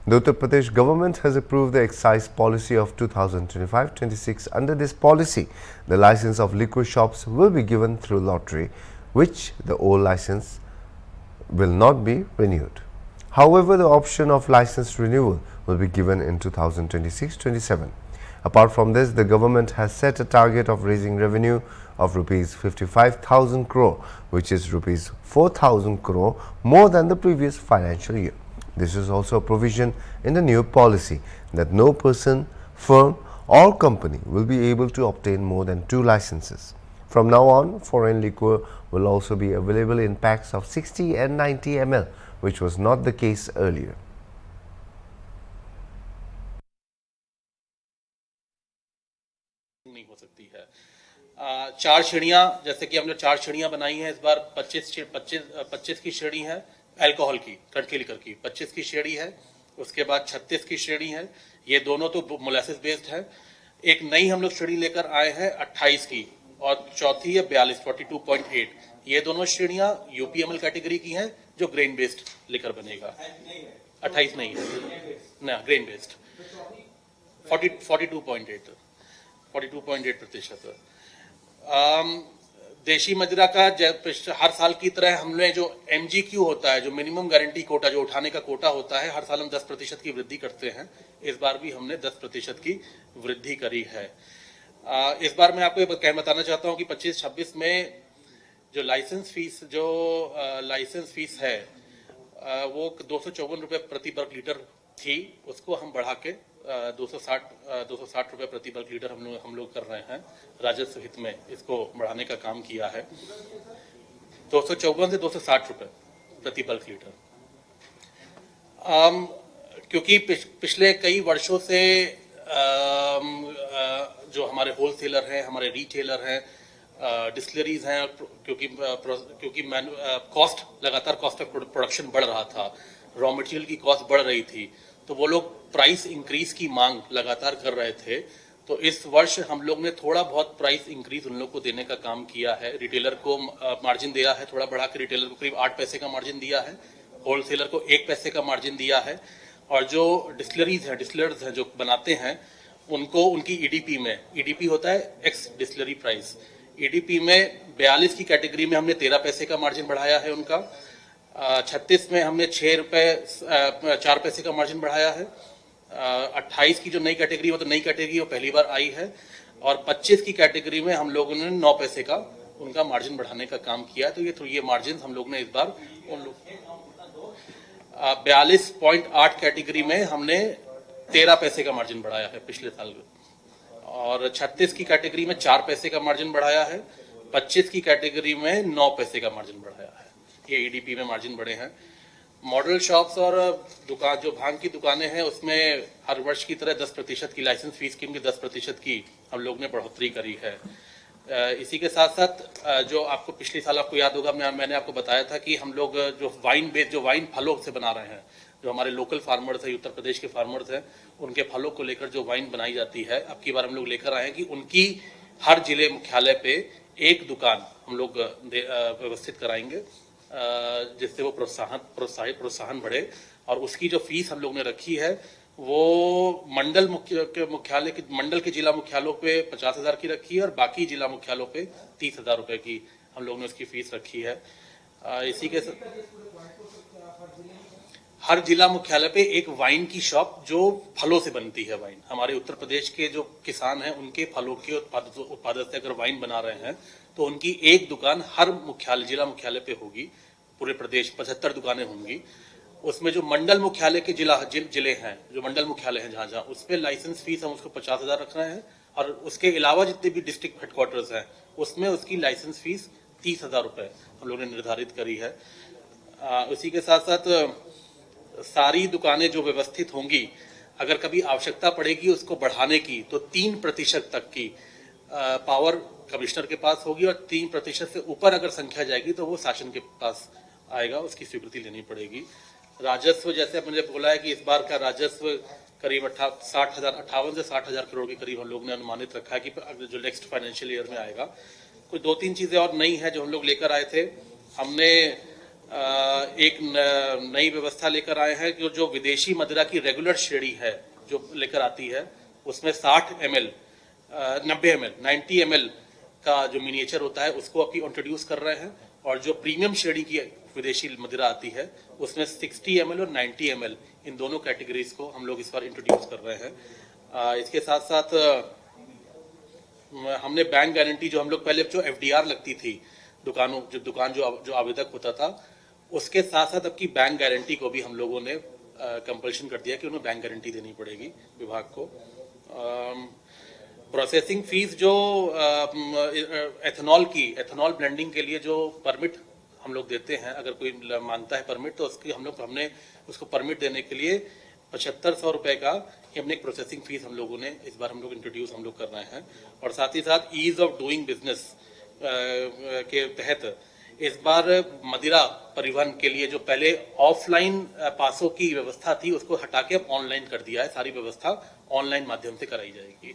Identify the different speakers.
Speaker 1: The Uttar Pradesh government has approved the excise policy of 2025-26. Under this policy, the license of liquor shops will be given through lottery, which the old license will not be renewed. However, the option of license renewal will be given in 2026-27. Apart from this, the government has set a target of raising revenue of rupees 55,000 crore, which is rupees 4,000 crore more than the previous financial year. This is also a provision in the new policy that no person, firm or company will be able to obtain more than 2 licenses. From now on, foreign liquor will also be available in packs of 60 and 90 ml, which was not the case earlier.
Speaker 2: नहीं हो सकती है। 4 श्रेणियां, जैसे कि हमने 4 श्रेणियां बनाई हैं इस बार। 25 की श्रेणी है अल्कोहल की, कंट्री लिकर की, 25 की श्रेणी है, उसके बाद 36 की श्रेणी है। ये दोनों तो मोलासिस बेस्ड है। एक नई हम लोग श्रेणी लेकर आए हैं 28 की, और चौथी है 42 42.8। ये दोनों श्रेणियां यूपीएमएल कैटेगरी की हैं, जो ग्रेन बेस्ड लेकर बनेगा। 28 नहीं है ना, ग्रेन बेस्ड 42.8%। देशी मदिरा का हर साल की तरह हमने जो MGQ होता है, जो मिनिमम गारंटी कोटा, जो उठाने का कोटा होता है, हर साल हम 10% की वृद्धि करते हैं। इस बार भी हमने 10% की वृद्धि करी है। इस बार मैं आपको बताना चाहता हूं कि 25-26 में जो लाइसेंस फीस है वो 254 रुपए प्रति बल्क लीटर थी, उसको हम बढ़ा के 260 रुपए प्रति बल्क लीटर हम लोग कर रहे हैं। राजस्व हित में इसको बढ़ाने का काम किया है। 254 से 260 रुपए प्रति बल्क लीटर। क्योंकि पिछले कई वर्षों से जो हमारे होलसेलर हैं, हमारे रिटेलर हैं, डिस्टिलरीज हैं, क्योंकि लगातार कॉस्ट ऑफ प्रोडक्शन बढ़ रहा था, रॉ मटेरियल की कॉस्ट बढ़ रही थी, तो वो लोग प्राइस इंक्रीज की मांग लगातार कर रहे थे। तो इस वर्ष हम लोग ने थोड़ा बहुत प्राइस इंक्रीज उन लोग को देने का काम किया है। रिटेलर को मार्जिन दिया है, थोड़ा बढ़ा के रिटेलर को करीब 8 पैसे का मार्जिन दिया है, होलसेलर को 1 पैसे का मार्जिन दिया है, और जो डिस्टिलर्स हैं जो बनाते हैं, उनको उनकी ईडीपी में, ईडीपी होता है एक्स डिस्टिलरी प्राइस, ईडीपी में 42 की कैटेगरी में हमने 13 पैसे का मार्जिन बढ़ाया है उनका। 36 में हमने 6 रुपए 4 पैसे का मार्जिन बढ़ाया है। 28 की जो नई कैटेगरी, वो तो नई कैटेगरी वो पहली बार आई है, और 25 की कैटेगरी में हम लोगों ने 9 पैसे का उनका मार्जिन बढ़ाने का काम किया। तो ये मार्जिन हम लोग ने इस बार उन लोग 42.8 कैटेगरी में हमने 13 पैसे का मार्जिन बढ़ाया है पिछले साल, और 36 की कैटेगरी में 4 पैसे का मार्जिन बढ़ाया है, 25 की कैटेगरी में 9 पैसे का मार्जिन बढ़ाया है। ये ईडीपी में मार्जिन बढ़े हैं। मॉडल शॉप्स और दुकान, जो भांग की दुकानें हैं, उसमें हर वर्ष की तरह 10% की लाइसेंस फीस की 10% की हम लोग ने बढ़ोतरी करी है। इसी के साथ साथ जो आपको पिछले साल आपको याद होगा, मैंने आपको बताया था कि हम लोग जो वाइन फलों से बना रहे हैं, जो हमारे लोकल फार्मर्स है, उत्तर प्रदेश के फार्मर्स हैं, उनके फलों को लेकर जो वाइन बनाई जाती है, अब की बार हम लोग लेकर आए हैं कि उनकी हर जिले मुख्यालय पे एक दुकान हम लोग व्यवस्थित कराएंगे, जिससे वो प्रोत्साहन बढ़े। और उसकी जो फीस हम लोग ने रखी है वो मंडल के जिला मुख्यालयों पे 50,000 की रखी है, और बाकी जिला मुख्यालयों पे 30,000 रुपए की हम लोग ने उसकी फीस रखी है। इसी के हर जिला मुख्यालय पे एक वाइन की शॉप जो फलों से बनती है वाइन, हमारे उत्तर प्रदेश के जो किसान हैं उनके फलों के उत्पादन से अगर वाइन बना रहे हैं, तो उनकी एक दुकान हर जिला मुख्यालय पे होगी। पूरे प्रदेश 75 दुकानें होंगी। उसमें जो मंडल मुख्यालय के जिले हैं, जो मंडल मुख्यालय हैं जहां उस पर लाइसेंस फीस हम उसको 50,000 रख रहे हैं, और उसके अलावा जितने भी डिस्ट्रिक्ट हेडक्वार्टर्स हैं उसमें उसकी लाइसेंस फीस 30,000 रुपए हम लोगों ने निर्धारित करी है। उसी के साथ साथ सारी दुकानें जो व्यवस्थित होंगी, अगर कभी आवश्यकता पड़ेगी उसको बढ़ाने की, तो 3% तक की पावर कमिश्नर के पास होगी, और 3% से ऊपर अगर संख्या जाएगी तो वो शासन के पास आएगा, उसकी स्वीकृति लेनी पड़ेगी। राजस्व, जैसे मैंने बोला है कि इस बार का राजस्व करीब 58 से 60,000 करोड़ के करीब हम लोग ने अनुमानित रखा है कि जो नेक्स्ट फाइनेंशियल ईयर में आएगा। कुछ 2-3 चीजें और नई है जो हम लोग लेकर आए थे। हमने एक नई व्यवस्था लेकर आए हैं कि जो विदेशी मदिरा की रेगुलर श्रेणी है जो लेकर आती है उसमें 60 ml 90 ml 90 ml का जो मिनिएचर होता है उसको अभी इंट्रोड्यूस कर रहे हैं और जो प्रीमियम श्रेणी की विदेशी मदिरा आती है उसमें 60 ml और 90 ml इन दोनों कैटेगरीज को हम लोग इस बार इंट्रोड्यूस कर रहे हैं। इसके साथ साथ हमने बैंक गारंटी जो हम लोग पहले जो FDR लगती थी दुकान जो आवेदक होता था उसके साथ साथ अब की बैंक गारंटी को भी हम लोगों ने कंपल्शन कर दिया कि उन्हें बैंक गारंटी देनी पड़ेगी विभाग को। प्रोसेसिंग फीस जो एथेनॉल ब्लेंडिंग के लिए जो परमिट हम लोग देते हैं, अगर कोई मांगता है परमिट तो हमने उसको परमिट देने के लिए 7500 रुपए का हमने एक प्रोसेसिंग फीस हम लोगों ने इस बार हम लोग कर रहे हैं। और साथ ही साथ ईज ऑफ डूइंग बिजनेस के तहत इस बार मदिरा परिवहन के लिए जो पहले ऑफलाइन पासों की व्यवस्था थी उसको हटा के अब ऑनलाइन कर दिया है, सारी व्यवस्था ऑनलाइन माध्यम से कराई जाएगी।